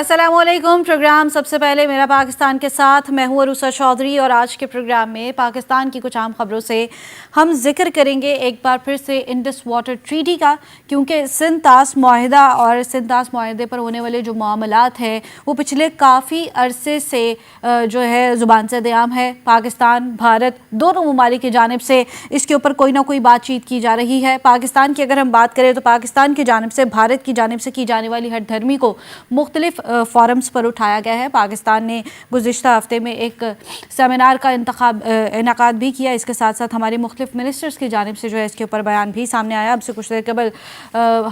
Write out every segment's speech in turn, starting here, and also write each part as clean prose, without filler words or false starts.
السلام علیکم. پروگرام سب سے پہلے میرا پاکستان کے ساتھ، میں ہوں عروسہ چودھری، اور آج کے پروگرام میں پاکستان کی کچھ عام خبروں سے ہم ذکر کریں گے ایک بار پھر سے انڈس واٹر ٹریٹی کا، کیونکہ سندھ طاس معاہدہ اور سندھ طاس معاہدے پر ہونے والے جو معاملات ہیں وہ پچھلے کافی عرصے سے جو ہے زبان سے عام ہے. پاکستان بھارت دونوں ممالک کی جانب سے اس کے اوپر کوئی نہ کوئی بات چیت کی جا رہی ہے. پاکستان کی اگر ہم بات کریں تو پاکستان کی جانب سے بھارت کی جانب سے کی جانے والی ہر دھرمی کو مختلف فورمز پر اٹھایا گیا ہے. پاکستان نے گزشتہ ہفتے میں ایک سیمینار کا انعقاد بھی کیا. اس کے ساتھ ساتھ ہمارے مختلف منسٹرز کی جانب سے جو ہے اس کے اوپر بیان بھی سامنے آیا. اب سے کچھ دیر قبل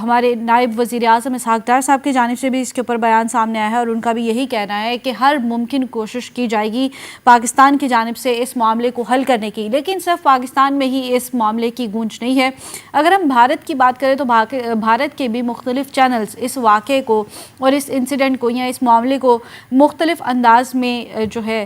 ہمارے نائب وزیر اعظم اسحاق ڈار صاحب کی جانب سے بھی اس کے اوپر بیان سامنے آیا ہے، اور ان کا بھی یہی کہنا ہے کہ ہر ممکن کوشش کی جائے گی پاکستان کی جانب سے اس معاملے کو حل کرنے کی. لیکن صرف پاکستان میں ہی اس معاملے کی گونج نہیں ہے. اگر ہم بھارت کی بات کریں تو بھارت کے بھی مختلف چینلز اس واقعے کو اور اس انسیڈنٹ کو یا اس معاملے کو مختلف انداز میں جو ہے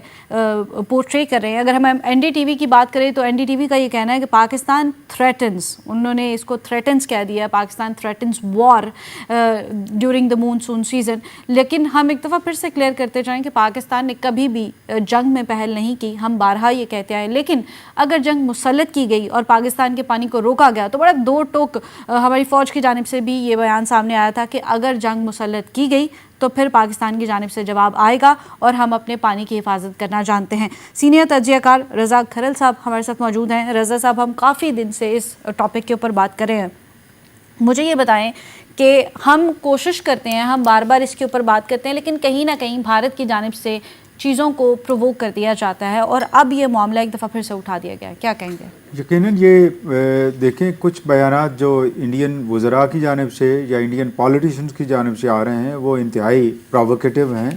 پورٹری کر رہے ہیں. اگر ہم این ڈی ٹی وی کی بات کریں تو این ڈی ٹی وی کا یہ کہنا ہے کہ پاکستان تھریٹنز، انہوں نے اس کو تھریٹنز کہہ دیا، پاکستان تھریٹنز وار ڈیورنگ دا مونسون سیزن. لیکن ہم ایک دفعہ پھر سے کلیئر کرتے جائیں کہ پاکستان نے کبھی بھی جنگ میں پہل نہیں کی. ہم بارہا یہ کہتے آئے، لیکن اگر جنگ مسلط کی گئی اور پاکستان کے پانی کو روکا گیا تو بڑا دو ٹوک ہماری فوج کی جانب سے بھی یہ بیان سامنے آیا تھا کہ اگر جنگ مسلط کی گئی تو پھر پاکستان کی جانب سے جواب آئے گا اور ہم اپنے پانی کی حفاظت کرنا جانتے ہیں. سینئر تجزیہ کار رضا کھرل صاحب ہمارے ساتھ موجود ہیں. رضا صاحب، ہم کافی دن سے اس ٹاپک کے اوپر بات کر رہے ہیں. مجھے یہ بتائیں کہ ہم کوشش کرتے ہیں، ہم بار بار اس کے اوپر بات کرتے ہیں، لیکن کہیں نہ کہیں بھارت کی جانب سے چیزوں کو پرووک کر دیا جاتا ہے اور اب یہ معاملہ ایک دفعہ پھر سے اٹھا دیا گیا ہے. کیا کہیں گے؟ یقیناً یہ دیکھیں، کچھ بیانات جو انڈین وزراء کی جانب سے یا انڈین پولیٹیشنز کی جانب سے آ رہے ہیں وہ انتہائی پرووکیٹو ہیں،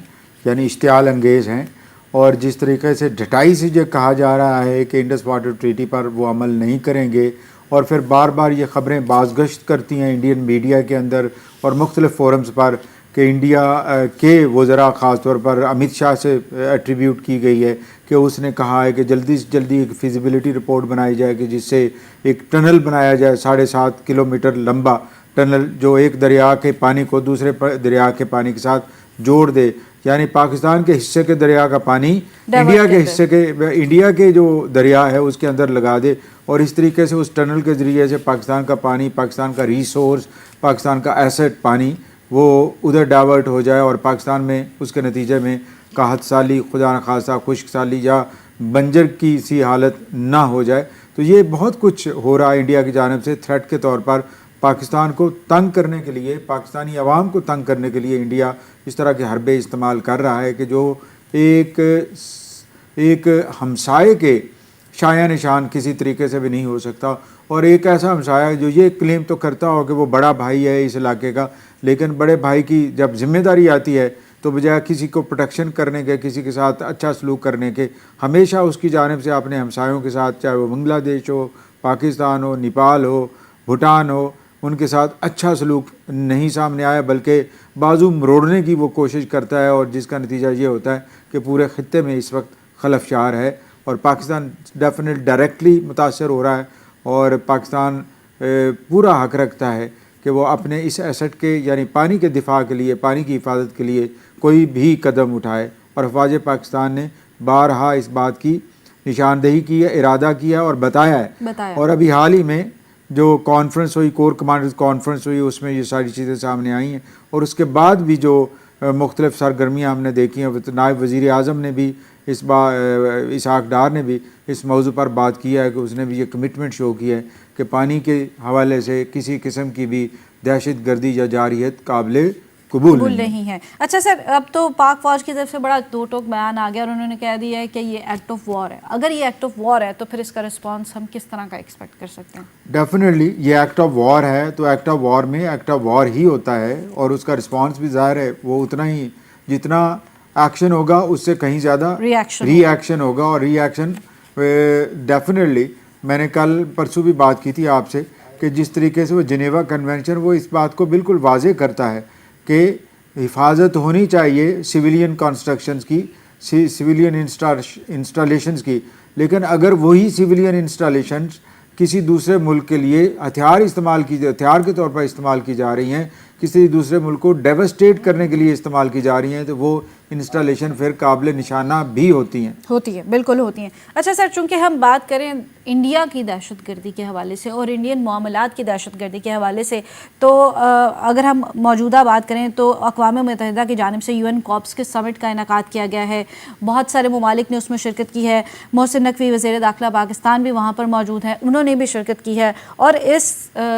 یعنی اشتعال انگیز ہیں. اور جس طریقے سے ڈٹائی سے یہ کہا جا رہا ہے کہ انڈس واٹر ٹریٹی پر وہ عمل نہیں کریں گے، اور پھر بار بار یہ خبریں بازگشت کرتی ہیں انڈین میڈیا کے اندر اور مختلف فورمز پر کہ انڈیا کے وزراء، خاص طور پر امت شاہ سے ایٹریبیوٹ کی گئی ہے کہ اس نے کہا ہے کہ جلدی سے جلدی ایک فیزیبلٹی رپورٹ بنائی جائے کہ جس سے ایک ٹنل بنایا جائے، 7.5 کلومیٹر لمبا ٹنل جو ایک دریا کے پانی کو دوسرے دریا کے پانی کے ساتھ جوڑ دے. یعنی پاکستان کے حصے کے دریا کا پانی انڈیا کے جو دریا ہے اس کے اندر لگا دے، اور اس طریقے سے اس ٹنل کے ذریعے سے پاکستان کا پانی، پاکستان کا ریسورس، پاکستان کا ایسٹ پانی وہ ادھر ڈائیورٹ ہو جائے اور پاکستان میں اس کے نتیجے میں قحط سالی، خدا نخواستہ خشک سالی یا بنجر کی سی حالت نہ ہو جائے. تو یہ بہت کچھ ہو رہا ہے انڈیا کی جانب سے تھریٹ کے طور پر. پاکستان کو تنگ کرنے کے لیے، پاکستانی عوام کو تنگ کرنے کے لیے انڈیا اس طرح کے حربے استعمال کر رہا ہے کہ جو ایک ہمسائے کے شایہ نشان کسی طریقے سے بھی نہیں ہو سکتا. اور ایک ایسا ہمسایہ جو یہ کلیم تو کرتا ہو کہ وہ بڑا بھائی ہے اس علاقے کا، لیکن بڑے بھائی کی جب ذمہ داری آتی ہے تو بجائے کسی کو پروٹیکشن کرنے کے، کسی کے ساتھ اچھا سلوک کرنے کے، ہمیشہ اس کی جانب سے اپنے ہمسایوں کے ساتھ، چاہے وہ بنگلہ دیش ہو، پاکستان ہو، نیپال ہو، بھوٹان ہو، ان کے ساتھ اچھا سلوک نہیں سامنے آیا، بلکہ بازو مروڑنے کی وہ کوشش کرتا ہے، اور جس کا نتیجہ یہ ہوتا ہے کہ پورے خطے میں اس وقت خلفشار ہے اور پاکستان ڈیفینیٹ ڈائریکٹلی متاثر ہو رہا ہے. اور پاکستان پورا حق رکھتا ہے کہ وہ اپنے اس ایسٹ کے، یعنی پانی کے دفاع کے لیے، پانی کی حفاظت کے لیے کوئی بھی قدم اٹھائے. اور افواج پاکستان نے بارہا اس بات کی نشاندہی کی ہے، ارادہ کیا اور بتایا ہے. اور ابھی حال ہی میں جو کانفرنس ہوئی، کور کمانڈرز کانفرنس ہوئی، اس میں یہ ساری چیزیں سامنے آئی ہیں. اور اس کے بعد بھی جو مختلف سرگرمیاں ہم نے دیکھی ہیں، نائب وزیر اعظم نے بھی اس بار، اسحاق ڈار نے بھی اس موضوع پر بات کیا ہے کہ اس نے بھی یہ کمٹمنٹ شو کی ہے کہ پانی کے حوالے سے کسی قسم کی بھی دہشت گردی یا جارحیت قابل قبول نہیں ہے. اچھا سر، اب تو پاک فوج کی طرف سے بڑا دو ٹوک بیان آ گیا اور انہوں نے کہہ دیا ہے کہ یہ ایکٹ آف وار ہے. اگر یہ ایکٹ آف وار ہے تو پھر اس کا رسپانس ہم کس طرح کا ایکسپیکٹ کر سکتے ہیں؟ ڈیفینیٹلی یہ ایکٹ آف وار ہے تو ایکٹ آف وار میں ایکٹ آف وار ہی ہوتا ہے، اور اس کا رسپانس بھی ظاہر ہے وہ اتنا ہی، جتنا ایکشن ہوگا اس سے کہیں زیادہ ری ایکشن ہوگا. اور ری ایکشن ڈیفینیٹلی، میں نے کل پرسوں بھی بات کی تھی آپ سے کہ جس طریقے سے وہ جنیوا کنونشن وہ اس بات کو بالکل واضح کرتا ہے کہ حفاظت ہونی چاہیے سویلین کنسٹرکشنز کی، سویلین انسٹالیشنز کی، لیکن اگر وہی سویلین انسٹالیشنز کسی دوسرے ملک کے لیے ہتھیار کے طور پر استعمال کی جا رہی ہیں کسی دوسرے ملک کو ڈیوسٹیٹ کرنے کے لیے استعمال کی جا رہی ہیں تو وہ انسٹالیشن پھر قابل نشانہ بھی ہوتی ہیں بالکل ہوتی ہیں. اچھا سر، چونکہ ہم بات کریں انڈیا کی دہشت گردی کے حوالے سے اور انڈین معاملات کی دہشت گردی کے حوالے سے، تو اگر ہم موجودہ بات کریں تو اقوام متحدہ کی جانب سے UN کارپس کے سمٹ کا انعقاد کیا گیا ہے. بہت سارے ممالک نے اس میں شرکت کی ہے. محسن نقوی وزیر داخلہ پاکستان بھی وہاں پر موجود ہیں، انہوں نے بھی شرکت کی ہے. اور اس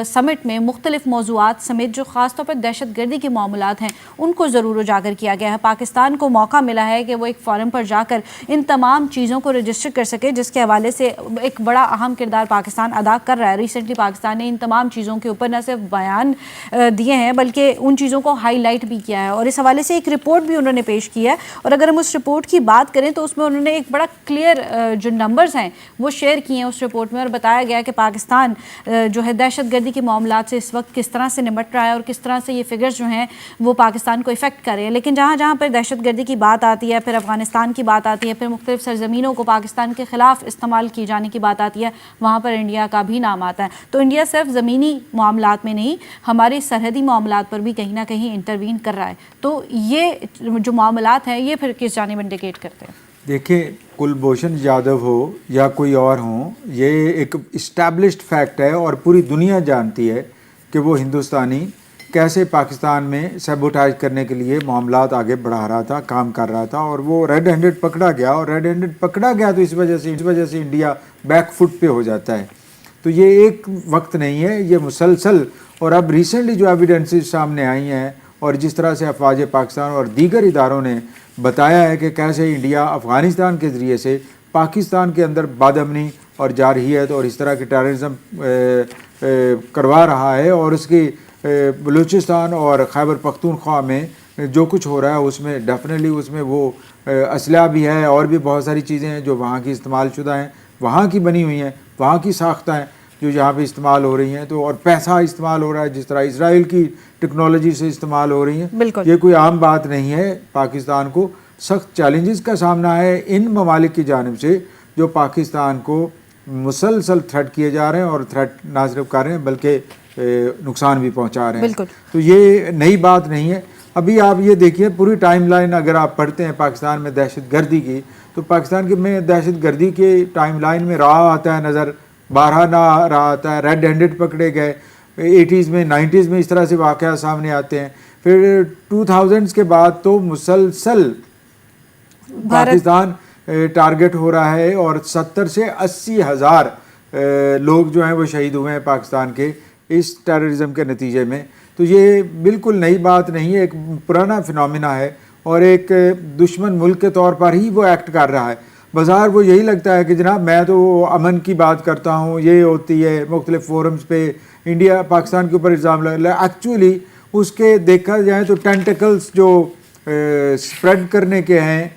سمٹ میں مختلف موضوعات سمیت جو خاص طور پر دہشت گردی کے معاملات ہیں ان کو ضرور اجاگر کیا گیا ہے. پاکستان کو موقع ملا ہے کہ وہ ایک فورم پر جا کر ان تمام چیزوں کو رجسٹر کر سکے، جس کے حوالے سے ایک بڑا اہم کردار پاکستان ادا کر رہا ہے. ریسنٹلی پاکستان نے ان تمام چیزوں کے اوپر نہ صرف بیان دیے ہیں بلکہ ان چیزوں کو ہائی لائٹ بھی کیا ہے، اور اس حوالے سے ایک رپورٹ بھی انہوں نے پیش کی ہے. اور اگر ہم اس رپورٹ کی بات کریں تو اس میں انہوں نے ایک بڑا کلیئر جو نمبرز ہیں وہ شیئر کیے ہیں اس رپورٹ میں، اور بتایا گیا کہ پاکستان جو ہے دہشت گردی کے معاملات سے اس وقت کس طرح سے نمٹ رہا ہے اور کس طرح سے یہ فگرز جو ہیں وہ پاکستان کو افیکٹ کر رہے ہیں. لیکن جہاں جہاں پر دہشت گردی کی بات آتی ہے، پھر افغانستان کی بات آتی ہے، پھر مختلف سرزمینوں کو پاکستان کے خلاف استعمال کی جانے کی بات آتی ہے، وہاں پر انڈیا کا بھی نام آتا ہے. تو انڈیا صرف زمینی معاملات میں نہیں، ہمارے سرحدی معاملات پر بھی کہیں نہ کہیں انٹروین کر رہا ہے. تو یہ جو معاملات ہیں یہ پھر کس جانب انڈیکیٹ کرتے ہیں؟ دیکھیں، کلبھوشن جادو ہو یا کوئی اور ہوں، یہ ایک اسٹیبلشڈ فیکٹ ہے اور پوری دنیا جانتی ہے کہ وہ ہندوستانی کیسے پاکستان میں سیبوٹائز کرنے کے لیے معاملات آگے بڑھا رہا تھا، کام کر رہا تھا، اور وہ ریڈ ہینڈڈ پکڑا گیا. اور ریڈ ہینڈڈ پکڑا گیا تو اس وجہ سے انڈیا بیک فٹ پہ ہو جاتا ہے. تو یہ ایک وقت نہیں ہے، یہ مسلسل. اور اب ریسنٹلی جو ایویڈنسز سامنے آئی ہیں اور جس طرح سے افواج پاکستان اور دیگر اداروں نے بتایا ہے کہ کیسے انڈیا افغانستان کے ذریعے سے پاکستان کے اندر بد امنی اور جارحیت اور اس طرح کے ٹیررزم کروا رہا ہے، اور اس کی بلوچستان اور خیبر پختونخوا میں جو کچھ ہو رہا ہے اس میں ڈیفینیٹلی اس میں وہ اسلحہ بھی ہے اور بھی بہت ساری چیزیں ہیں جو وہاں کی استعمال شدہ ہیں، وہاں کی بنی ہوئی ہیں، وہاں کی ساختہ ہیں جو یہاں پہ استعمال ہو رہی ہیں. تو اور پیسہ استعمال ہو رہا ہے جس طرح اسرائیل کی ٹیکنالوجی سے استعمال ہو رہی ہیں. یہ کوئی عام بات نہیں ہے. پاکستان کو سخت چیلنجز کا سامنا ہے ان ممالک کی جانب سے جو پاکستان کو مسلسل تھریٹ کیے جا رہے ہیں، اور تھریٹ نہ صرف کر رہے ہیں بلکہ نقصان بھی پہنچا رہے ہیں. تو یہ نئی بات نہیں ہے. ابھی آپ یہ دیکھیے پوری ٹائم لائن اگر آپ پڑھتے ہیں پاکستان میں دہشت گردی کی، تو پاکستان میں دہشت گردی کے ٹائم لائن میں رہا آتا ہے نظر، بارہا نہ رہا آتا ہے. ریڈ ہینڈڈ پکڑے گئے 80s میں 90s میں اس طرح سے واقعات سامنے آتے ہیں. پھر 2000s کے بعد تو مسلسل پاکستان ٹارگٹ ہو رہا ہے، اور 70 سے 80 ہزار لوگ جو ہیں وہ شہید ہوئے ہیں پاکستان کے اس ٹیررزم کے نتیجے میں. تو یہ بالکل نئی بات نہیں ہے، ایک پرانا فنومینا ہے، اور ایک دشمن ملک کے طور پر ہی وہ ایکٹ کر رہا ہے. بظاہر وہ یہی لگتا ہے کہ جناب میں تو امن کی بات کرتا ہوں، یہ ہوتی ہے مختلف فورمز پہ انڈیا پاکستان کے اوپر الزام لگا. ایکچولی اس کے دیکھا جائے تو ٹینٹیکلز جو سپریڈ کرنے کے ہیں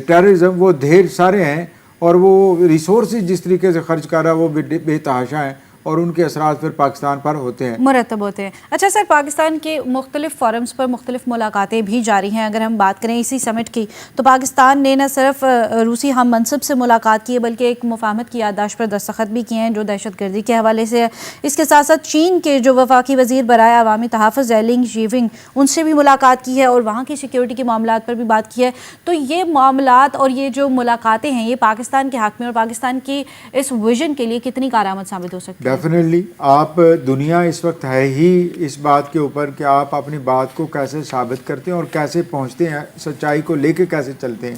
ٹیررزم وہ ڈھیر سارے ہیں، اور وہ ریسورسز جس طریقے سے خرچ کر رہا ہے وہ بے تحاشا ہیں، اور ان کے اثرات پھر پاکستان پر ہوتے ہیں، مرتب ہوتے ہیں. اچھا سر، پاکستان کے مختلف فورمز پر مختلف ملاقاتیں بھی جاری ہیں. اگر ہم بات کریں اسی سمٹ کی تو پاکستان نے نہ صرف روسی ہم منصب سے ملاقات کی ہے بلکہ ایک مفاہمت کی یادداشت پر دستخط بھی کیے ہیں جو دہشت گردی کے حوالے سے ہے. اس کے ساتھ ساتھ چین کے جو وفاقی وزیر برائے عوامی تحفظ لنگ جیونگ، ان سے بھی ملاقات کی ہے اور وہاں کی سیکیورٹی کے معاملات پر بھی بات کی ہے. تو یہ معاملات اور یہ جو ملاقاتیں ہیں یہ پاکستان کے حق میں اور پاکستان کی اس ویژن کے لیے کتنی کارآمد ثابت ہو سکتی ہے؟ ڈیفینیٹلی. آپ دنیا اس وقت ہے ہی اس بات کے اوپر کہ آپ اپنی بات کو کیسے ثابت کرتے ہیں اور کیسے پہنچتے ہیں، سچائی کو لے کے کیسے چلتے ہیں.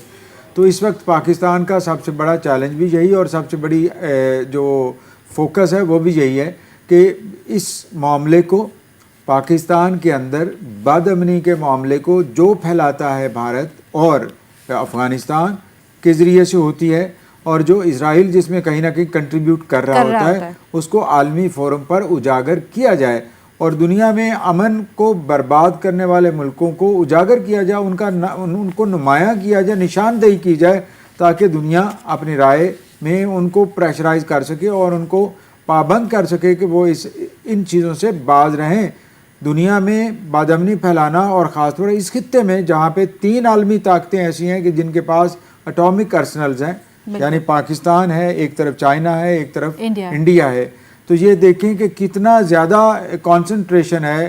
تو اس وقت پاکستان کا سب سے بڑا چیلنج بھی یہی اور سب سے بڑی جو فوکس ہے وہ بھی یہی ہے کہ اس معاملے کو پاکستان کے اندر بد امنی کے معاملے کو جو پھیلاتا ہے بھارت اور افغانستان کے ذریعے سے ہوتی ہے، اور جو اسرائیل جس میں کہیں نہ کہیں کنٹریبیوٹ کر رہا ہوتا ہے اس کو عالمی فورم پر اجاگر کیا جائے، اور دنیا میں امن کو برباد کرنے والے ملکوں کو اجاگر کیا جائے، ان کو نمایاں کیا جائے، نشاندہی کی جائے، تاکہ دنیا اپنی رائے میں ان کو پریشرائز کر سکے اور ان کو پابند کر سکے کہ وہ ان چیزوں سے باز رہیں. دنیا میں بد امنی پھیلانا، اور خاص طور پر اس خطے میں جہاں پہ 3 عالمی طاقتیں ایسی ہیں کہ جن کے پاس اٹامک ارسنلز ہیں، یعنی پاکستان ہے ایک طرف، چائنا ہے ایک طرف، انڈیا ہے. تو یہ دیکھیں کہ کتنا زیادہ کانسنٹریشن ہے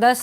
10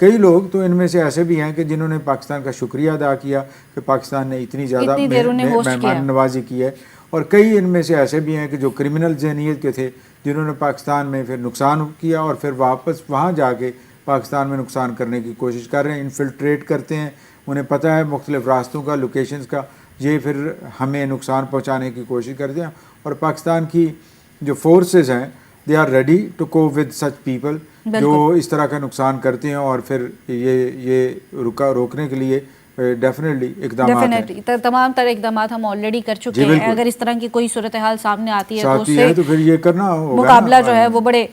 کئی لوگ تو ان میں سے ایسے بھی ہیں کہ جنہوں نے پاکستان کا شکریہ ادا کیا کہ پاکستان نے اتنی زیادہ مہمان نوازی کی ہے، اور کئی ان میں سے ایسے بھی ہیں کہ جو کرمنل ذہنیت کے تھے جنہوں نے پاکستان میں پھر نقصان کیا اور پھر واپس وہاں جا کے پاکستان میں نقصان کرنے کی کوشش کر رہے ہیں، انفلٹریٹ کرتے ہیں، انہیں پتہ ہے مختلف راستوں کا، لوکیشنز کا، یہ پھر ہمیں نقصان پہنچانے کی کوشش کرتے ہیں. اور پاکستان کی جو فورسز ہیں دے آر ریڈی ٹو کو ود سچ پیپل جو اس طرح کا نقصان کرتے ہیں، اور پھر یہ روکنے کے لیے ڈیفینیٹلی اقدامات ہیں. تمام تر اقدامات ہم آلریڈی کر چکے ہیں. اگر اس طرح کی کوئی صورتحال سامنے آتی ہے تو اس سے تو پھر یہ کرنا ہوگا، مقابلہ جو ہے وہ بڑے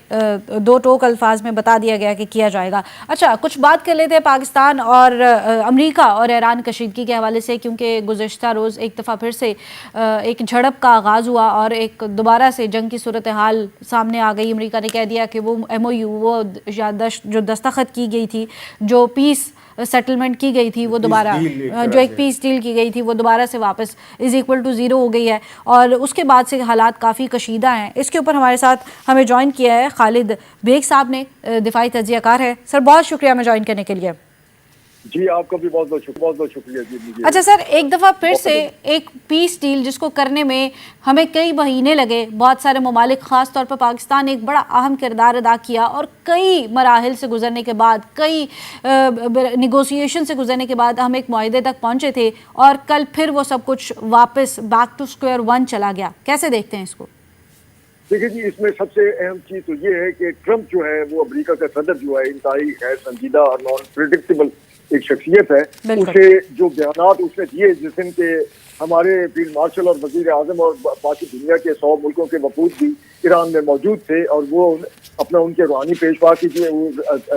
دو ٹوک الفاظ میں بتا دیا گیا کہ کیا جائے گا. اچھا، کچھ بات کر لیتے ہیں پاکستان اور امریکہ اور ایران کشیدگی کے حوالے سے، کیونکہ گزشتہ روز ایک دفعہ پھر سے ایک جھڑپ کا آغاز ہوا اور ایک دوبارہ سے جنگ کی صورتحال سامنے آ گئی. امریکہ نے کہہ دیا کہ وہ MOU وہ جو دستخط کی گئی تھی، جو پیس سیٹلمنٹ کی گئی تھی، وہ دوبارہ جو ایک پیس ڈیل کی گئی تھی وہ دوبارہ سے واپس =0 ہو گئی ہے، اور اس کے بعد سے حالات کافی کشیدہ ہیں. اس کے اوپر ہمارے ساتھ ہمیں جوائن کیا ہے خالد بیگ صاحب نے، دفاعی تجزیہ کار ہے. سر بہت شکریہ ہمیں جوائن کرنے کے لیے. جی آپ کا بھی بہت بہت شکریہ. جی اچھا سر، ایک دفعہ پھر سے ایک پیس ڈیل جس کو کرنے میں ہمیں کئی مہینے لگے، بہت سارے ممالک خاص طور پر پاکستان نے ایک بڑا اہم کردار ادا کیا، اور کئی مراحل سے گزرنے کے بعد، کئی نیگوسیشن سے گزرنے کے بعد ہم ایک معاہدے تک پہنچے تھے، اور کل پھر وہ سب کچھ واپس بیک ٹو اسکوائر ون چلا گیا. کیسے دیکھتے ہیں اس کو؟ دیکھیں جی، اس میں سب سے اہم چیز تو یہ ہے کہ ٹرمپ جو ہے وہ امریکہ کا صدر جو ہے انتہائی غیر سنجیدہ اور نان پریڈکٹیبل ایک شخصیت ہے. اسے جو بیانات اس نے دیے جس دن کے ہمارے فیلڈ مارشل اور وزیر اعظم اور باقی دنیا کے 100 ملکوں کے وفود بھی ایران میں موجود تھے، اور وہ اپنا ان کے روحانی پیشوا کی جو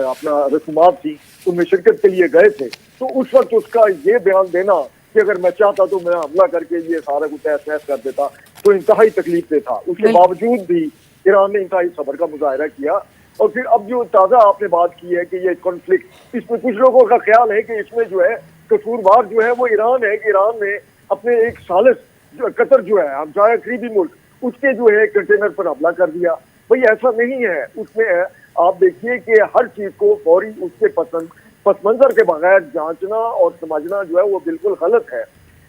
اپنا رسومات تھی ان میں شرکت کے لیے گئے تھے. تو اس وقت اس کا یہ بیان دینا کہ اگر میں چاہتا تو میں حملہ کر کے یہ سارا کچھ تحس نحس کر دیتا، تو انتہائی تکلیف دہ تھا. اس کے باوجود بھی ایران نے انتہائی صبر کا مظاہرہ کیا. اور پھر اب جو تازہ آپ نے بات کی ہے کہ یہ کانفلکٹ، اس میں کچھ لوگوں کا خیال ہے کہ اس میں جو ہے قصوروار جو ہے وہ ایران ہے، کہ ایران نے اپنے ایک ثالث قطر جو ہے ہمسایہ قریبی ملک، اس کے جو ہے کنٹینر پر حملہ کر دیا. بھئی ایسا نہیں ہے. اس میں آپ دیکھیے کہ ہر چیز کو فوری اس کے پس منظر کے بغیر جانچنا اور سمجھنا جو ہے وہ بالکل غلط ہے.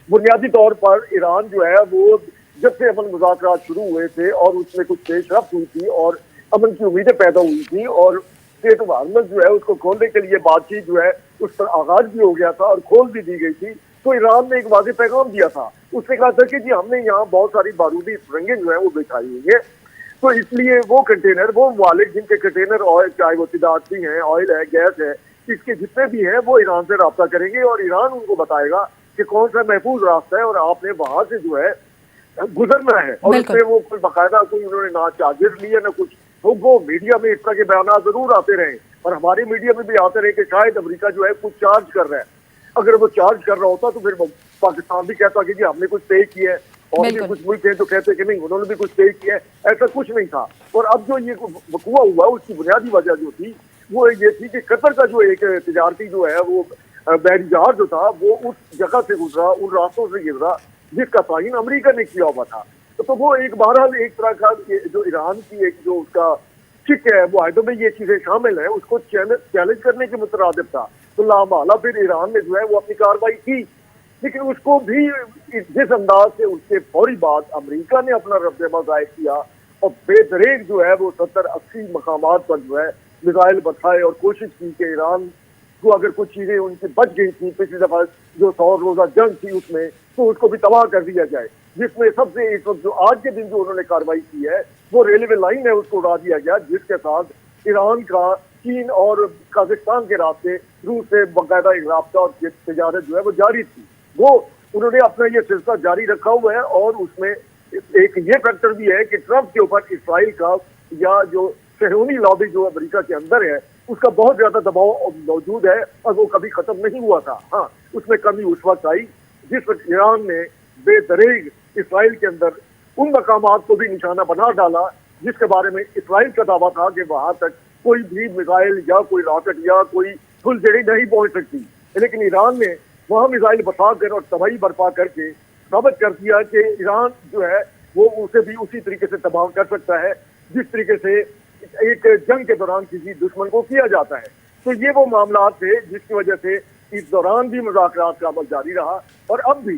بنیادی طور پر ایران جو ہے وہ جب سے امن مذاکرات شروع ہوئے تھے اور اس میں کچھ پیش رفت ہوئی تھی اور امن کی امیدیں پیدا ہوئی تھی، اور اسٹیٹ آف ہارمز جو ہے اس کو کھولنے کے لیے بات چیت جو ہے اس پر آغاز بھی ہو گیا تھا اور کھول بھی دی گئی تھی، تو ایران نے ایک واضح پیغام دیا تھا. اس نے کہا تھا کہ جی ہم نے یہاں بہت ساری بارودی سرنگیں جو ہیں وہ بچھائی ہوئی ہیں، تو اس لیے وہ کنٹینر، وہ مالک جن کے کنٹینر آئل، چاہے وہ تجارتی ہیں، آئل ہے، گیس ہے، اس کے جتنے بھی ہیں وہ ایران سے رابطہ کریں گے، اور ایران ان کو بتائے گا کہ کون سا محفوظ راستہ ہے اور آپ نے وہاں سے جو ہے گزرنا ہے. اور اس میں وہ کوئی باقاعدہ کوئی انہوں نے نہ چارجر لیے نہ کچھ. وہ میڈیا میں اس طرح کے بیانات ضرور آتے رہے، اور ہمارے میڈیا میں بھی آتے رہے کہ شاید امریکہ جو ہے کچھ چارج کر رہا ہے. اگر وہ چارج کر رہا ہوتا تو پھر پاکستان بھی کہتا کہ جی ہم نے کچھ طے کیا ہے، اور بھی کچھ ملک ہیں جو کہتے کہ نہیں انہوں نے بھی کچھ طے کیا ہے. ایسا کچھ نہیں تھا. اور اب جو یہ وقوع ہوا اس کی بنیادی وجہ جو تھی وہ یہ تھی کہ قطر کا جو ایک تجارتی جو ہے وہ بحری جہاز جو تھا وہ اس جگہ سے گزرا، ان راستوں سے گزرا جس کا تعین امریکہ نے کیا ہوا تھا. تو وہ ایک بہرحال ایک طرح کا جو ایران کی ایک جو اس کا ٹھیک ہے معاہدوں میں یہ چیزیں شامل ہیں، اس کو چیلنج کرنے کے مترادف تھا. تو لامحالہ پھر ایران نے جو ہے وہ اپنی کارروائی کی، لیکن اس کو بھی جس انداز سے اس کے فوری بعد امریکہ نے اپنا رد عمل ظاہر کیا اور بے دریغ جو ہے وہ 70-80 مقامات پر جو ہے میزائل بچائے اور کوشش کی کہ ایران کو اگر کچھ چیزیں ان کی بچ گئی تھیں پچھلی دفعہ جو 100 روزہ جنگ تھی اس میں، تو اس کو بھی تباہ کر دیا جائے. جس میں سب سے اس وقت جو آج کے دن جو انہوں نے کارروائی کی ہے وہ ریلوے لائن ہے، اس کو اڑا دیا گیا، جس کے ساتھ ایران کا چین اور قازقستان کے راستے روس سے باقاعدہ ایک رابطہ اور تجارت جو ہے وہ جاری تھی. وہ انہوں نے اپنا یہ سلسلہ جاری رکھا ہوا ہے. اور اس میں ایک یہ فیکٹر بھی ہے کہ ٹرمپ کے اوپر اسرائیل کا یا جو صہیونی لابی جو امریکہ کے اندر ہے اس کا بہت زیادہ دباؤ موجود ہے، اور وہ کبھی ختم نہیں ہوا تھا. ہاں، اس میں کمی اس وقت آئی جس وقت ایران نے بے دریغ اسرائیل کے اندر ان مقامات کو بھی نشانہ بنا ڈالا جس کے بارے میں اسرائیل کا دعویٰ تھا کہ وہاں تک کوئی بھی میزائل یا کوئی راکٹ یا کوئی پھلجھڑی نہیں پہنچ سکتی. لیکن ایران نے وہاں میزائل بسا کر اور تباہی برپا کر کے ثابت کر دیا کہ ایران جو ہے وہ اسے بھی اسی طریقے سے تباہ کر سکتا ہے جس طریقے سے ایک جنگ کے دوران کسی دشمن کو کیا جاتا ہے. تو یہ وہ معاملات تھے جس کی وجہ سے اس دوران بھی مذاکرات کا عمل جاری رہا، اور اب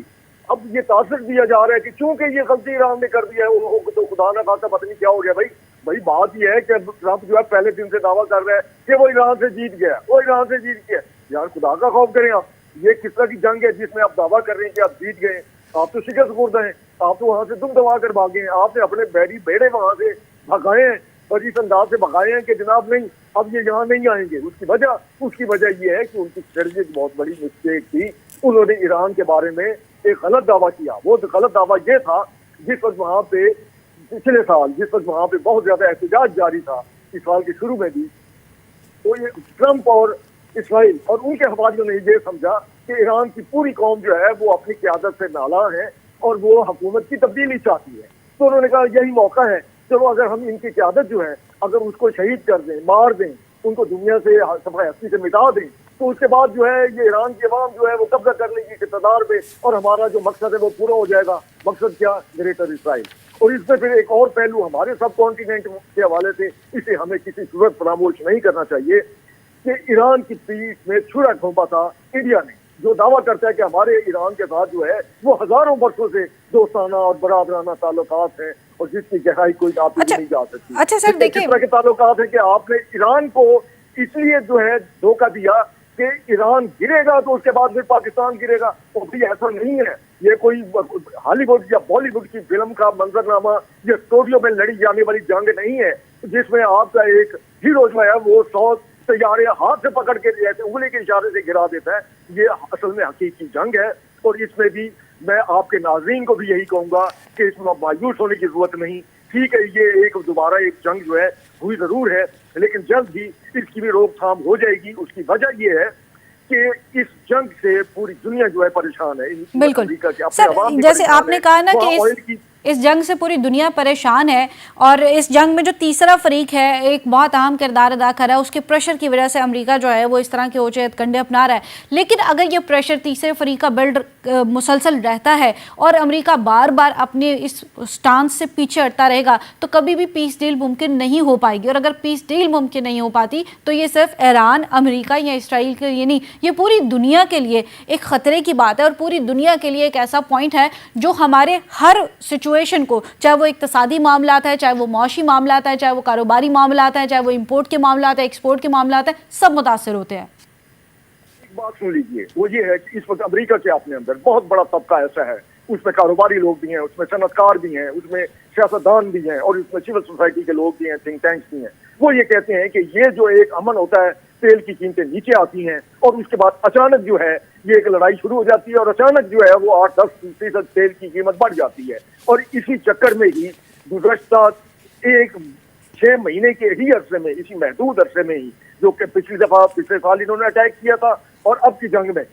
یہ تاثر دیا جا رہا ہے کہ چونکہ یہ غلطی ایران نے کر دیا ہے تو خدا نہ خاصا پتہ نہیں کیا ہو گیا۔ بھائی بات یہ ہے کہ ٹرمپ جو ہے پہلے دن سے دعویٰ کر رہا ہے کہ وہ ایران سے جیت گیا، یار خدا کا خوف کریں آپ، یہ کس طرح کی جنگ ہے جس میں آپ دعویٰ کر رہے ہیں کہ آپ جیت گئے؟ آپ تو شکست خوردہ ہیں، آپ تو وہاں سے دم دبا کر بھاگے ہیں، آپ نے اپنے بیڑے وہاں سے بھگائے ہیں اور اس انداز سے بھگائے ہیں کہ جناب نہیں اب یہ یہاں نہیں آئیں گے۔ اس کی وجہ یہ ہے کہ ان کی اسٹریٹجی بہت بڑی مسٹیک تھی، انہوں نے ایران کے بارے میں ایک غلط دعویٰ کیا۔ وہ غلط دعویٰ یہ تھا جس وقت وہاں پہ پچھلے سال وہاں پہ بہت زیادہ احتجاج جاری تھا، اس سال کے شروع میں بھی، تو یہ ٹرمپ اور اسرائیل اور ان کے حوالیوں نے یہ سمجھا کہ ایران کی پوری قوم جو ہے وہ اپنی قیادت سے نالاں ہے اور وہ حکومت کی تبدیلی چاہتی ہے، تو انہوں نے کہا یہی موقع ہے، چلو اگر ہم ان کی قیادت جو ہے اگر اس کو شہید کر دیں، مار دیں، ان کو دنیا سے صفحہ ہستی سے مٹا دیں، تو اس کے بعد جو ہے یہ ایران کی عوام جو ہے وہ قبضہ کر لے گی اقتدار پہ، اور ہمارا جو مقصد ہے وہ پورا ہو جائے گا۔ مقصد کیا؟ گریٹر اسرائیل۔ اور اس میں پھر ایک اور پہلو ہمارے سب کانٹیننٹ کے حوالے سے اسے ہمیں کسی صورت فراموش نہیں کرنا چاہیے کہ ایران کی پیٹھ میں چھرا گھونپا تھا انڈیا نے، جو دعویٰ کرتا ہے کہ ہمارے ایران کے ساتھ جو ہے وہ ہزاروں برسوں سے دوستانہ اور برادرانہ تعلقات ہیں اور جس کی گہرائی کوئی ناپی نہیں جا سکتی۔ اچھا سر دیکھیں، اس طرح کے تعلقات ہیں کہ آپ نے ایران کو اس لیے جو ہے دھوکہ دیا کہ ایران گرے گا تو اس کے بعد پھر پاکستان گرے گا، وہ بھی ایسا نہیں ہے۔ یہ کوئی ہالی ووڈ یا بالی ووڈ کی فلم کا منظرنامہ یا اسٹوڈیو میں لڑی جانے والی جنگ نہیں ہے جس میں آپ کا ایک ہیرو جو ہے وہ 100 طیارے ہاتھ سے پکڑ کے ایسے انگلی کے اشارے سے گرا دیتا ہے۔ یہ اصل میں حقیقی جنگ ہے، اور اس میں بھی میں آپ کے ناظرین کو بھی یہی کہوں گا کہ اس میں مایوس ہونے کی ضرورت نہیں۔ ٹھیک ہے، یہ ایک دوبارہ ایک جنگ جو ہے ہوئی ضرور ہے، لیکن جلد ہی اس کی بھی روک تھام ہو جائے گی۔ اس کی وجہ یہ ہے کہ اس جنگ سے پوری دنیا جو ہے پریشان ہے۔ بالکل سر، جیسے آپ نے کہا نا کہ اس جنگ سے پوری دنیا پریشان ہے، اور اس جنگ میں جو تیسرا فریق ہے ایک بہت اہم کردار ادا کر رہا ہے، اس کے پریشر کی وجہ سے امریکہ جو ہے وہ اس طرح کے اوچے کنڈے اپنا رہا ہے۔ لیکن اگر یہ پریشر تیسرے فریق کا بلڈ مسلسل رہتا ہے اور امریکہ بار بار اپنے اس سٹانس سے پیچھے ہٹتا رہے گا تو کبھی بھی پیس ڈیل ممکن نہیں ہو پائے گی، اور اگر پیس ڈیل ممکن نہیں ہو پاتی تو یہ صرف ایران، امریکہ یا اسرائیل کے لیے نہیں، یہ پوری دنیا کے لیے ایک خطرے کی بات ہے، اور پوری دنیا کے لیے ایک ایسا پوائنٹ ہے جو ہمارے ہر سچویشن کو، چاہے وہ اقتصادی معاملات ہے، چاہے وہ معاشی معاملات ہے، چاہے وہ کاروباری معاملات ہیں، چاہے وہ امپورٹ کے معاملات ہیں، ایکسپورٹ کے معاملات ہیں، سب متاثر ہوتے ہیں۔ ایک بات سن لیجیے، وہ یہ ہے کہ اس وقت امریکہ کے اپنے اندر بہت بڑا طبقہ ایسا ہے، اس میں کاروباری لوگ بھی ہیں، اس میں صنعت کار بھی ہیں، اس میں سیاستدان بھی ہیں، اور اس میں سول سوسائٹی کے لوگ بھی ہیں، تھنک ٹینکس بھی ہیں۔ وہ یہ کہتے ہیں کہ یہ جو ایک امن ہوتا ہے، تیل کی قیمتیں نیچے آتی ہیں اور اس کے بعد اچانک جو ہے یہ ایک لڑائی شروع ہو جاتی ہے، اور اچانک جو ہے وہ 8-10% تیل کی قیمت بڑھ جاتی ہے، اور اسی چکر میں ہی گزشتہ 6 مہینے کے ہی عرصے میں، اسی محدود عرصے میں ہی، جو کہ پچھلے سال انہوں نے اٹیک کیا تھا، اور اب کی جنگ میں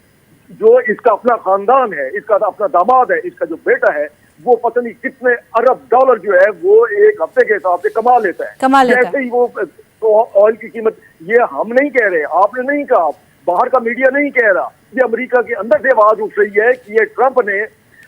جو اس کا اپنا خاندان ہے، اس کا اپنا داماد ہے، اس کا جو بیٹا ہے، وہ پتہ نہیں کتنے ارب ڈالر جو ہے وہ ایک ہفتے کے حساب سے کما لیتا ہے۔ جیسے ہی وہ آئل کی قیمت، یہ ہم نہیں کہہ رہے، آپ نے نہیں کہا، باہر کا میڈیا نہیں کہہ رہا، یہ امریکہ کے اندر سے آواز اٹھ رہی ہے کہ یہ ٹرمپ نے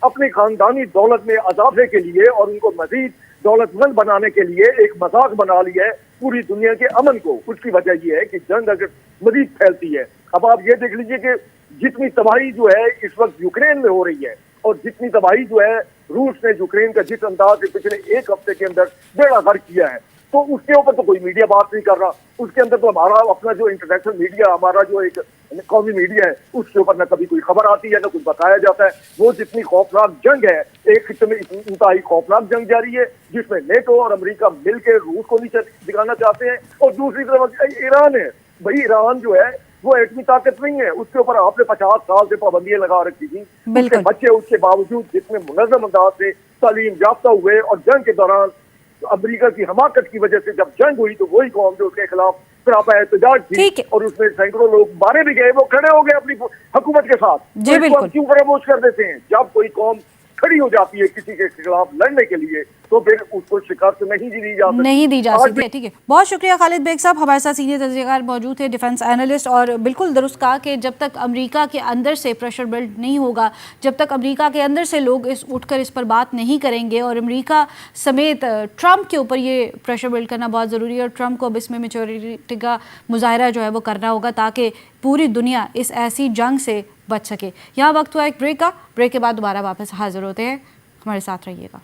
اپنی خاندانی دولت میں اضافے کے لیے اور ان کو مزید دولت مند بنانے کے لیے ایک مذاق بنا لیا ہے پوری دنیا کے امن کو۔ اس کی وجہ یہ ہے کہ جنگ اگر مزید پھیلتی ہے، اب آپ یہ دیکھ لیجئے کہ جتنی تباہی جو ہے اس وقت یوکرین میں ہو رہی ہے، اور جتنی تباہی جو ہے روس نے یوکرین کا جس انداز سے پچھلے 1 ہفتے کے اندر بیڑا غرق کیا ہے، تو اس کے اوپر تو کوئی میڈیا بات نہیں کر رہا۔ اس کے اندر تو ہمارا اپنا جو انٹرنیشنل میڈیا، ہمارا جو ایک قومی میڈیا ہے، اس کے اوپر نہ کبھی کوئی خبر آتی ہے، نہ کچھ بتایا جاتا ہے۔ وہ جتنی خوفناک جنگ ہے، ایک خطے میں انتہائی خوفناک جنگ جاری ہے جس میں نیٹو اور امریکہ مل کے روس کو نیچے دکھانا چاہتے ہیں، اور دوسری طرف ایران ہے۔ بھائی ایران جو ہے وہ ایٹمی طاقت نہیں ہے، اس کے اوپر آپ نے 50 سال سے پابندیاں لگا رکھی تھی۔ اس کے بچے اس کے باوجود جتنے منظم انداز سے تعلیم یافتہ ہوئے، اور جنگ کے دوران امریکہ کی حماقت کی وجہ سے جب جنگ ہوئی تو وہی قوم جو اس کے خلاف سراپا احتجاج تھی، اور اس میں سینکڑوں لوگ مارے بھی گئے، وہ کھڑے ہو گئے اپنی حکومت کے ساتھ۔ جی بالکل، کیوں فراموش کر دیتے ہیں؟ جب کوئی قوم کھڑی ہو جاتی ہے کسی کے خلاف لڑنے کے لیے تو پھر اس کو شکست نہیں دی جا سکتی. ٹھیک ہے. بہت شکریہ خالد بیگ صاحب, ہمارے ساتھ سینئر تجزیہ کار موجود تھے, ڈیفنس اینالسٹ, اور بالکل درست کہا کہ جب تک امریکہ کے اندر سے پریشر بلڈ نہیں ہوگا, جب تک امریکہ کے اندر سے لوگ اٹھ کر اس پر بات نہیں کریں گے, اور امریکہ سمیت ٹرمپ کے اوپر یہ پریشر بلڈ کرنا بہت ضروری ہے, اور ٹرمپ کو اب اس میں میچورٹی کا مظاہرہ جو ہے وہ کرنا ہوگا تاکہ پوری دنیا اس ایسی جنگ سے بچ سکے. یہاں وقت ہوا ایک بریک کا, بریک کے بعد دوبارہ واپس حاضر ہوتے ہیں, ہمارے ساتھ رہیے گا.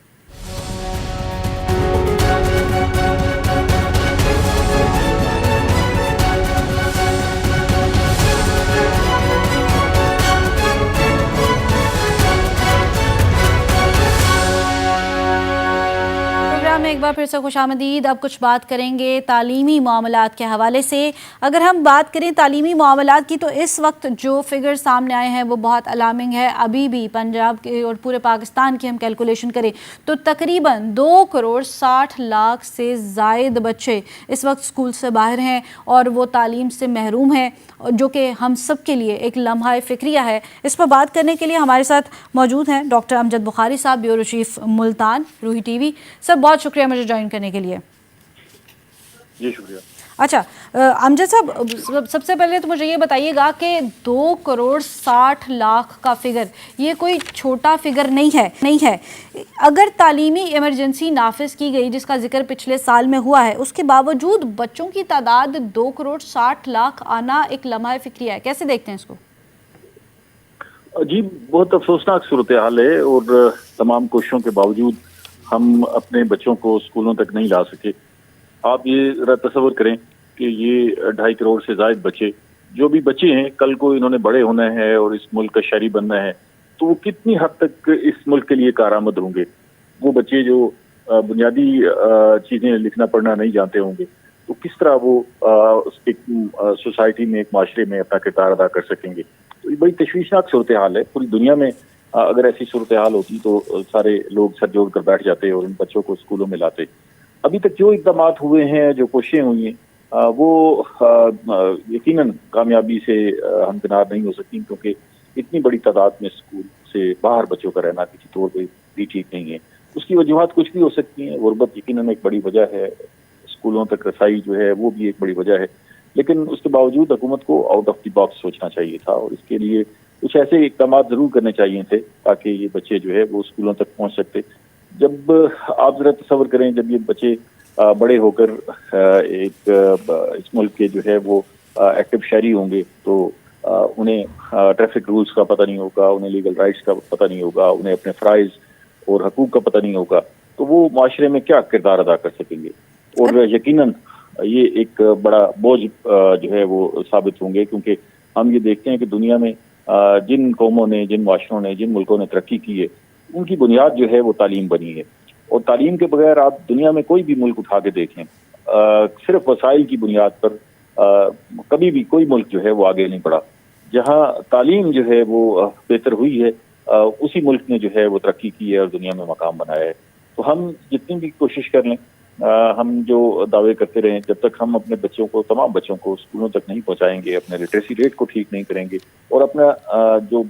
میں ایک بار پھر سے خوش آمدید. اب کچھ بات کریں گے تعلیمی معاملات کے حوالے سے. اگر ہم بات کریں تعلیمی معاملات کی تو اس وقت جو فگر سامنے آئے ہیں وہ بہت الارمنگ ہے. ابھی بھی پنجاب کے اور پورے پاکستان کی ہم کیلکولیشن کریں تو تقریباً 2,60,00,000 سے زائد بچے اس وقت اسکول سے باہر ہیں اور وہ تعلیم سے محروم ہیں, جو کہ ہم سب کے لیے ایک لمحہ فکریہ ہے. اس پر بات کرنے کے لیے ہمارے ساتھ موجود ہیں ڈاکٹر امجد بخاری صاحب, bureau chief Multan, Rohi T V. سر بہت شکریہ مجھے جوائن کرنے کے لیے. جی شکریہ. اچھا امجد صاحب, سب سے پہلے تو مجھے یہ بتائیے گا کہ 2,60,00,000 کا فگر یہ کوئی چھوٹا فگر نہیں ہے. اگر تعلیمی ایمرجنسی نافذ کی گئی جس کا ذکر پچھلے سال میں ہوا ہے, اس کے باوجود بچوں کی تعداد 2,60,00,000 آنا ایک لمحہ فکریہ ہے. کیسے دیکھتے ہیں اس کو؟ جی بہت افسوسناک صورتحال ہے, اور تمام کوششوں کے باوجود ہم اپنے بچوں کو اسکولوں تک نہیں لا سکے. آپ یہ ذرا تصور کریں کہ یہ 2.5 کروڑ سے زائد بچے جو بھی بچے ہیں, کل کو انہوں نے بڑے ہونا ہے اور اس ملک کا شہری بننا ہے, تو وہ کتنی حد تک اس ملک کے لیے کارآمد ہوں گے. وہ بچے جو بنیادی چیزیں لکھنا پڑھنا نہیں جانتے ہوں گے, تو کس طرح وہ ایک سوسائٹی میں, ایک معاشرے میں اپنا کردار ادا کر سکیں گے. تو یہ بڑی تشویشناک صورتحال ہے. پوری دنیا میں اگر ایسی صورتحال ہوتی تو سارے لوگ سر جوڑ کر بیٹھ جاتے اور ان بچوں کو اسکولوں میں لاتے. ابھی تک جو اقدامات ہوئے ہیں, جو کوششیں ہوئی ہیں, وہ یقیناً کامیابی سے ہمکنار نہیں ہو سکتی, کیونکہ اتنی بڑی تعداد میں اسکول سے باہر بچوں کا رہنا کسی طور پہ بھی ٹھیک نہیں ہے. اس کی وجوہات کچھ بھی ہو سکتی ہیں. غربت یقیناً ایک بڑی وجہ ہے, اسکولوں تک رسائی جو ہے وہ بھی ایک بڑی وجہ ہے, لیکن اس کے باوجود حکومت کو آؤٹ آف دی باکس سوچنا چاہیے تھا, اور اس کے لیے کچھ ایسے اقدامات ضرور کرنے چاہیے تھے تاکہ یہ بچے جو ہے وہ اسکولوں تک پہنچ سکتے. جب آپ ذرا تصور کریں, جب یہ بچے بڑے ہو کر ایک اس ملک کے جو ہے وہ ایکٹیو شہری ہوں گے, تو انہیں ٹریفک رولز کا پتہ نہیں ہوگا, انہیں لیگل رائٹس کا پتہ نہیں ہوگا, انہیں اپنے فرائض اور حقوق کا پتہ نہیں ہوگا, تو وہ معاشرے میں کیا کردار ادا کر سکیں گے. اور یقیناً یہ ایک بڑا بوجھ جو ہے وہ ثابت ہوں گے, کیونکہ ہم یہ دیکھتے ہیں کہ دنیا میں جن قوموں نے, جن معاشروں نے, جن ملکوں نے ترقی کی ہے, ان کی بنیاد جو ہے وہ تعلیم بنی ہے. اور تعلیم کے بغیر آپ دنیا میں کوئی بھی ملک اٹھا کے دیکھیں, صرف وسائل کی بنیاد پر کبھی بھی کوئی ملک جو ہے وہ آگے نہیں بڑھا. جہاں تعلیم جو ہے وہ بہتر ہوئی ہے, اسی ملک نے جو ہے وہ ترقی کی ہے اور دنیا میں مقام بنایا ہے. تو ہم جتنی بھی کوشش کر لیں, ہم جو دعوے کرتے رہیں, جب تک ہم اپنے بچوں کو, تمام بچوں کو اسکولوں تک نہیں پہنچائیں گے, اپنے لٹریسی ریٹ کو ٹھیک نہیں کریں گے اور اپنا جو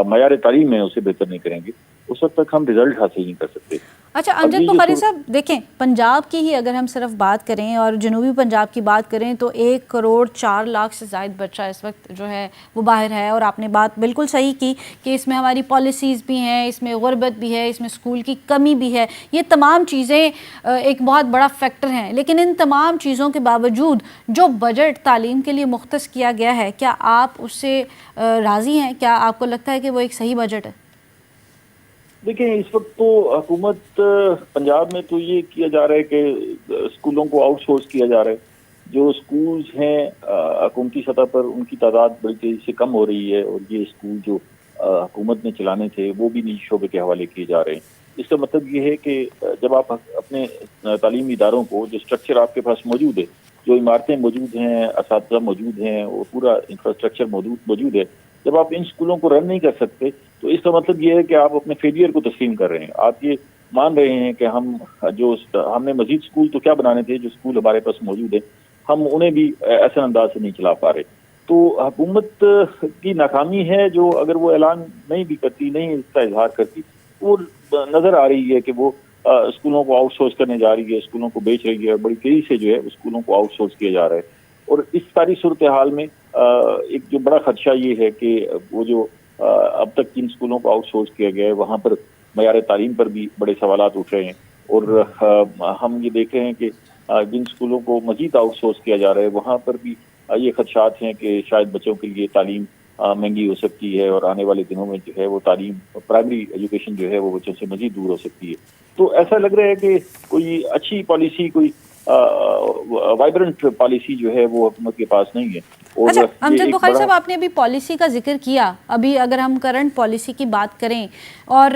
معیار تعلیم ہے اسے بہتر نہیں کریں گے, اس وقت تک ہم رزلٹ حاصل نہیں کر سکتے. اچھا امجد بخاری صاحب دیکھیں, پنجاب کی ہی اگر ہم صرف بات کریں اور جنوبی پنجاب کی بات کریں تو 1,04,00,000 سے زائد بچہ اس وقت جو ہے وہ باہر ہے. اور آپ نے بات بالکل صحیح کی کہ اس میں ہماری پالیسیز بھی ہیں, اس میں غربت بھی ہے, اس میں اسکول کی کمی بھی ہے. یہ تمام چیزیں ایک بہت بڑا فیکٹر ہیں, لیکن ان تمام چیزوں کے باوجود جو بجٹ تعلیم کے لیے مختص کیا گیا ہے, کیا آپ اس سے راضی ہیں؟ کیا آپ کو لگتا ہے کہ وہ ایک صحیح بجٹ ہے؟ دیکھیں, اس وقت تو حکومت پنجاب میں تو یہ کیا جا رہا ہے کہ اسکولوں کو آؤٹ سورس کیا جا رہا ہے. جو اسکولز ہیں حکومتی سطح پر, ان کی تعداد بڑی تیزی سے کم ہو رہی ہے, اور یہ اسکول جو حکومت نے چلانے تھے وہ بھی نجی شعبے کے حوالے کیے جا رہے ہیں. اس کا مطلب یہ ہے کہ جب آپ اپنے تعلیمی اداروں کو, جو اسٹرکچر آپ کے پاس موجود ہے, جو عمارتیں موجود ہیں, اساتذہ موجود ہیں, اور پورا انفراسٹرکچر موجود ہے, جب آپ ان اسکولوں کو رن نہیں کر سکتے تو اس کا مطلب یہ ہے کہ آپ اپنے فیلئر کو تسلیم کر رہے ہیں. آپ یہ مان رہے ہیں کہ ہم نے مزید اسکول تو کیا بنانے تھے, جو اسکول ہمارے پاس موجود ہیں ہم انہیں بھی ایسے انداز سے نہیں چلا پا رہے. تو حکومت کی ناکامی ہے جو اگر وہ اعلان نہیں بھی کرتی, نہیں اس کا اظہار کرتی, وہ نظر آ رہی ہے کہ وہ اسکولوں کو آؤٹ سورس کرنے جا رہی ہے, اسکولوں کو بیچ رہی ہے, بڑی تیزی سے جو ہے اسکولوں کو آؤٹ سورس کیا جا رہا ہے. اور اس ساری صورتحال میں ایک جو بڑا خدشہ یہ ہے کہ وہ جو اب تک جن اسکولوں کو آؤٹ سورس کیا گیا ہے وہاں پر معیار تعلیم پر بھی بڑے سوالات اٹھ رہے ہیں, اور ہم یہ دیکھ رہے ہیں کہ جن اسکولوں کو مزید آؤٹ سورس کیا جا رہا ہے وہاں پر بھی یہ خدشات ہیں کہ شاید بچوں کے لیے تعلیم مہنگی ہو سکتی ہے, اور آنے والے دنوں میں جو ہے وہ تعلیم پرائمری ایجوکیشن جو ہے وہ بچوں سے مزید دور ہو سکتی ہے. تو ایسا لگ رہا ہے کہ کوئی اچھی پالیسی, کوئی وائبرنٹ پالیسی جو ہے وہ حکومت کے پاس نہیں ہے. اچھا امجد بخاری صاحب, آپ نے ابھی پالیسی کا ذکر کیا, ابھی اگر ہم کرنٹ پالیسی کی بات کریں اور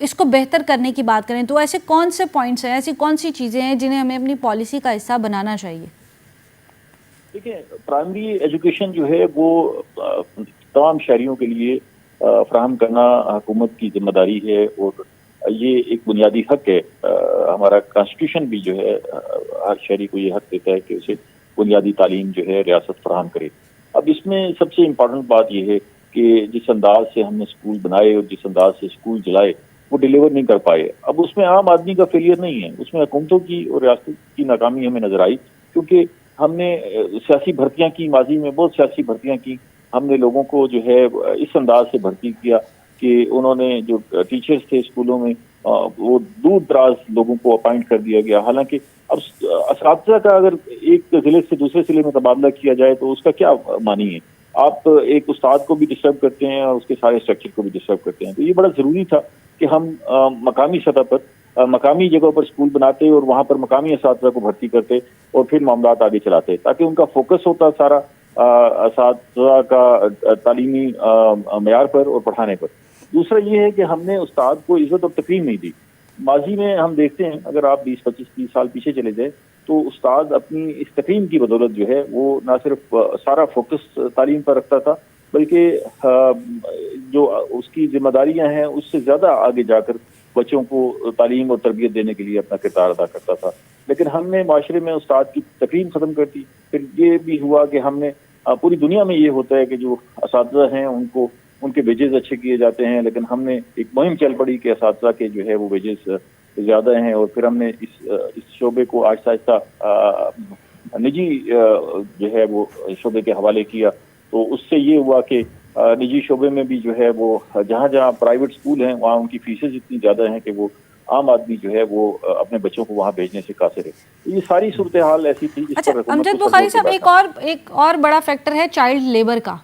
اس کو بہتر کرنے کی بات کریں تو ایسے کون سے پوائنٹس ہیں, ایسی کون سی چیزیں ہیں جنہیں ہمیں اپنی پالیسی کا حصہ بنانا چاہیے؟ دیکھیں, پرائمری ایجوکیشن جو ہے وہ تمام شہریوں کے لیے فراہم کرنا حکومت کی ذمہ داری ہے, اور یہ ایک بنیادی حق ہے. ہمارا کانسٹیٹیوشن بھی جو ہے ہر شہری کو یہ حق دیتا ہے کہ اسے بنیادی تعلیم جو ہے ریاست فراہم کرے. اب اس میں سب سے امپورٹنٹ بات یہ ہے کہ جس انداز سے ہم نے اسکول بنائے اور جس انداز سے اسکول چلائے وہ ڈیلیور نہیں کر پائے. اب اس میں عام آدمی کا فیلئر نہیں ہے, اس میں حکومتوں کی اور ریاست کی ناکامی ہمیں نظر آئی, کیونکہ ہم نے سیاسی بھرتیاں کی, ماضی میں بہت سیاسی بھرتیاں کی. ہم نے لوگوں کو جو ہے اس انداز سے بھرتی کیا کہ انہوں نے جو ٹیچرز تھے اسکولوں میں وہ دور دراز لوگوں کو اپائنٹ کر دیا گیا. حالانکہ اب اساتذہ کا اگر ایک ضلع سے دوسرے ضلع میں تبادلہ کیا جائے تو اس کا کیا معنی ہے؟ آپ ایک استاد کو بھی ڈسٹرب کرتے ہیں اور اس کے سارے اسٹرکچر کو بھی ڈسٹرب کرتے ہیں. تو یہ بڑا ضروری تھا کہ ہم مقامی سطح پر مقامی جگہوں پر اسکول بناتے اور وہاں پر مقامی اساتذہ کو بھرتی کرتے اور پھر معاملات آگے چلاتے, تاکہ ان کا فوکس ہوتا سارا اساتذہ کا تعلیمی معیار پر اور پڑھانے پر. دوسرا یہ ہے کہ ہم نے استاد کو عزت اور تکریم نہیں دی. ماضی میں ہم دیکھتے ہیں, اگر آپ 20-25-30 سال پیچھے چلے جائیں تو استاد اپنی اس تکریم کی بدولت جو ہے وہ نہ صرف سارا فوکس تعلیم پر رکھتا تھا بلکہ جو اس کی ذمہ داریاں ہیں اس سے زیادہ آگے جا کر بچوں کو تعلیم اور تربیت دینے کے لیے اپنا کردار ادا کرتا تھا. لیکن ہم نے معاشرے میں استاد کی تکریم ختم کر دی. پھر یہ بھی ہوا کہ ہم نے پوری دنیا میں یہ ہوتا ہے کہ جو اساتذہ ہیں ان کے ویجز اچھے کیے جاتے ہیں, لیکن ہم نے ایک مہم چل پڑی کہ اساتذہ کے جو ہے وہ ویجز زیادہ ہیں, اور پھر ہم نے اس شعبے کو آہستہ آہستہ نجی جو ہے وہ شعبے کے حوالے کیا. تو اس سے یہ ہوا کہ نجی شعبے میں بھی جو ہے وہ جہاں جہاں پرائیویٹ اسکول ہیں وہاں ان کی فیسز اتنی زیادہ ہیں کہ وہ عام آدمی جو ہے وہ اپنے بچوں کو وہاں بھیجنے سے قاصر ہے. یہ ساری صورتحال ایسی تھی جس پر امجد بخاری صاحب, ایک اور بڑا فیکٹر ہے چائلڈ لیبر کا.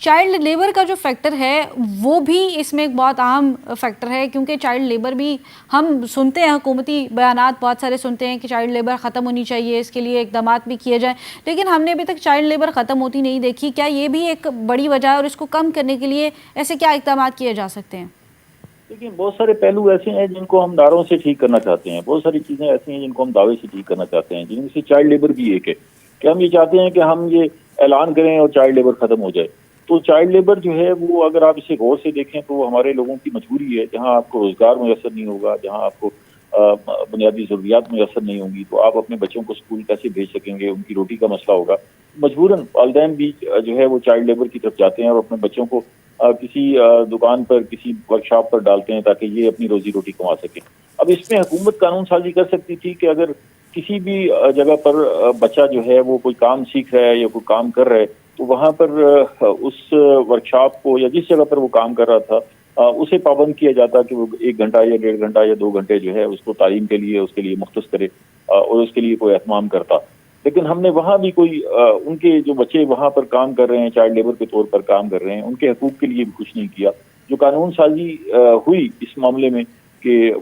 چائلڈ لیبر کا جو فیکٹر ہے وہ بھی اس میں ایک بہت اہم فیکٹر ہے, کیونکہ چائلڈ لیبر بھی ہم سنتے ہیں, حکومتی بیانات بہت سارے سنتے ہیں کہ چائلڈ لیبر ختم ہونی چاہیے, اس کے لیے اقدامات بھی کیے جائیں, لیکن ہم نے ابھی تک چائلڈ لیبر ختم ہوتی نہیں دیکھی. کیا یہ بھی ایک بڑی وجہ ہے, اور اس کو کم کرنے کے لیے ایسے کیا اقدامات کیے جا سکتے ہیں؟ لیکن بہت سارے پہلو ایسے ہیں جن کو ہم داروں سے ٹھیک کرنا چاہتے ہیں, بہت ساری چیزیں ایسی ہیں جن کو ہم دعوے سے ٹھیک کرنا چاہتے ہیں, جن میں سے چائلڈ لیبر بھی ایک ہے. کہ ہم یہ چاہتے ہیں کہ ہم یہ اعلان کریں اور چائلڈ لیبر ختم ہو جائے. تو چائلڈ لیبر جو ہے وہ اگر آپ اسے غور سے دیکھیں تو ہمارے لوگوں کی مجبوری ہے. جہاں آپ کو روزگار میسر نہیں ہوگا, جہاں آپ کو بنیادی ضروریات میسر نہیں ہوں گی, تو آپ اپنے بچوں کو اسکول کیسے بھیج سکیں گے؟ ان کی روٹی کا مسئلہ ہوگا. مجبوراً والدین بھی جو ہے وہ چائلڈ لیبر کی طرف جاتے ہیں اور اپنے بچوں کو کسی دکان پر, کسی ورک شاپ پر ڈالتے ہیں تاکہ یہ اپنی روزی روٹی کما سکیں. اب اس میں حکومت قانون سازی کر سکتی تھی کہ اگر کسی بھی جگہ پر بچہ جو ہے وہ کوئی کام سیکھ رہا ہے یا کوئی کام کر رہا ہے تو وہاں پر اس ورک شاپ کو یا جس جگہ پر وہ کام کر رہا تھا اسے پابند کیا جاتا کہ وہ 1 گھنٹہ یا 1.5 گھنٹہ یا 2 گھنٹے جو ہے اس کو تعلیم کے لیے اس کے لیے مختص کرے اور اس کے لیے کوئی اہتمام کرتا. لیکن ہم نے وہاں بھی کوئی ان کے جو بچے وہاں پر کام کر رہے ہیں, چائلڈ لیبر کے طور پر کام کر رہے ہیں, ان کے حقوق کے لیے بھی کچھ نہیں کیا. جو قانون سازی ہوئی اس معاملے میں کہ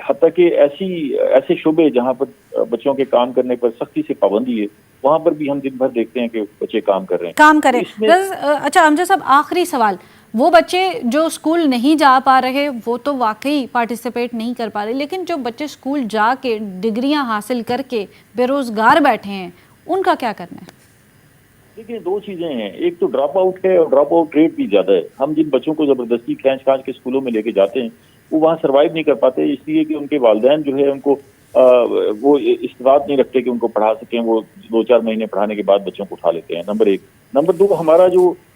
حتیٰ کہ ایسے شعبے جہاں پر بچوں کے کام کرنے پر سختی سے پابندی ہے وہاں پر بھی ہم دن بھر دیکھتے ہیں کہ بچے کام کر رہے ہیں. کام کریں. اچھا امجد صاحب, آخری سوال, وہ بچے جو اسکول نہیں جا پا رہے وہ تو واقعی پارٹیسپیٹ نہیں کر پا رہے, لیکن جو بچے اسکول جا کے ڈگریاں حاصل کر کے بے روزگار بیٹھے ہیں ان کا کیا کرنا ہے؟ دیکھیں 2 چیزیں ہیں. ایک تو ڈراپ آؤٹ ہے اور ڈراپ آؤٹ ریٹ بھی زیادہ ہے. ہم جن بچوں کو زبردستی کھینچ کے اسکولوں میں لے کے جاتے ہیں وہ وہاں سروائیو نہیں کر پاتے, اس لیے کہ ان کے والدین جو ہے ان کو وہ استطاعت نہیں رکھتے کہ ان کو پڑھا سکیں. وہ 2-4 مہینے پڑھانے کے بعد بچوں کو اٹھا لیتے ہیں. نمبر 1. نمبر 2, ہمارا جو